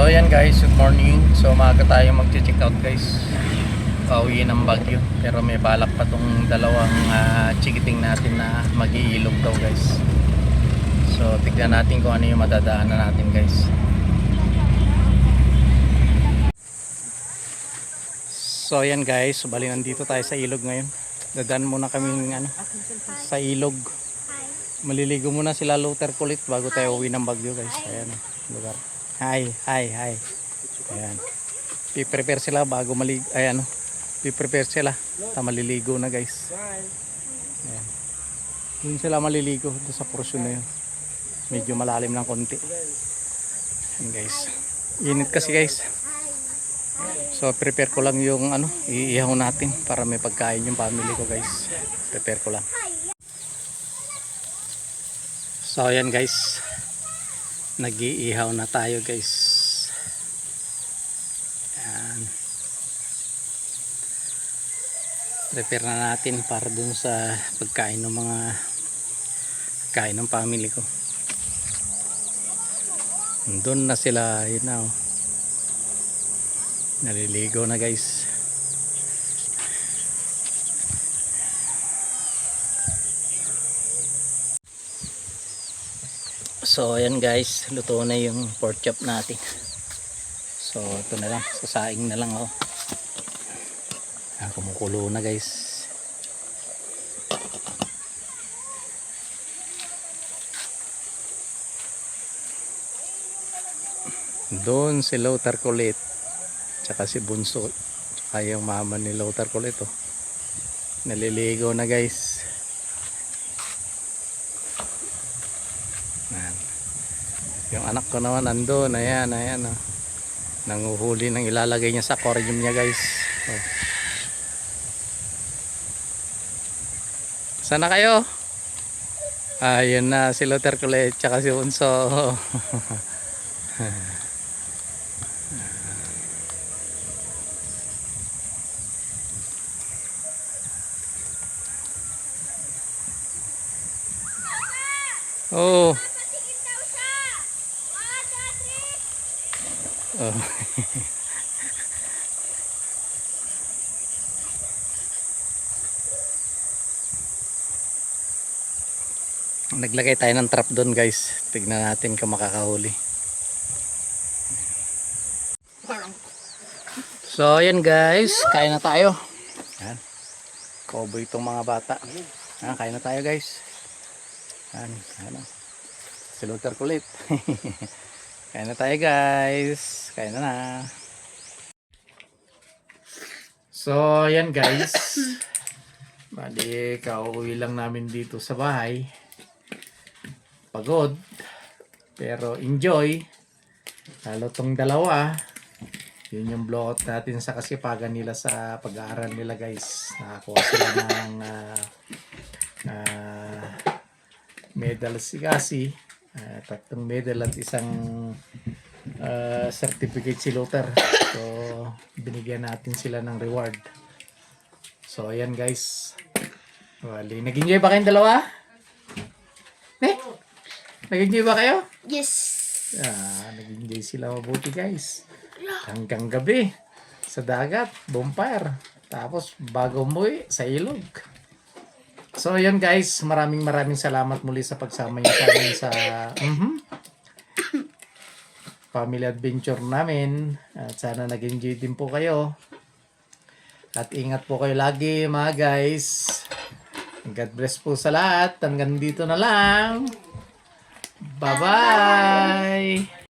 So yan guys, good morning. So maaga tayo mag-check out guys. Pauwi ng Baguio. Pero may balak pa tong dalawang chikiting natin na mag-iilog daw guys. So tignan natin kung ano yung madadaanan natin guys. So yan guys, bali nandito tayo sa ilog ngayon. Dadaan muna kami sa ilog. Maliligo muna sila Luther kulit bago tayo uwi ng Baguio guys. Ayan lugar. Hi. Ayan. Piprepare sila bago maligo. Ayan piprepare sila. Maliligo na guys. Ayan. Doon sila maliligo doon sa portion na yun. Medyo malalim ng konti. Ayan guys. Init kasi guys. So prepare ko lang yung iihaw natin para may pagkain yung family ko guys. Prepare ko lang. So ayan guys. Nag-iihaw na tayo guys. Ayan. Prepare na natin para dun sa pagkain ng mga kain ng family ko. Doon na sila, yun na naliligo na guys. So ayan guys, luto na yung pork chop natin. So ito na lang, sasaing na lang kumukulo na guys. Doon si Luther kulit tsaka si Bunso tsaka yung mama ni Luther kulit naliligo na guys. Yung anak ko naman nandun, ayan nanguhuli ng ilalagay niya sa aquarium niya guys. Sana kayo? Ayun na si Luther kulit tsaka si Bunso. Oh. Naglagay tayo ng trap doon guys. Tignan natin kung makakahuli. So ayan guys, kain na tayo. Yan. Cowboy itong mga bata. Kain na tayo guys. Yan. Si Luther kulit. Kain na tayo guys. Kain na. So ayan guys. Bali kauwi lang namin dito sa bahay. Pagod. Pero enjoy. Lalo tong dalawa. Yun yung blowout natin sa kasipagan nila sa pag-aaral nila guys. Nakakuha sila ng medal si Kasi. 3 medal at isang certificate si Luther. So binigyan natin sila ng reward. So ayan guys. Wali, nag-enjoy ba kayong dalawa? Nag-enjoy ba kayo? Yes. Nag-enjoy sila mabuti guys. Hanggang gabi sa dagat, bonfire. Tapos bago umuwi sa ilog. So ayan guys, maraming salamat muli sa pagsama niyo sa amin sa family adventure namin. At sana nag-enjoy din po kayo. At ingat po kayo lagi mga guys. God bless po sa lahat. Hanggang dito na lang. Bye-bye!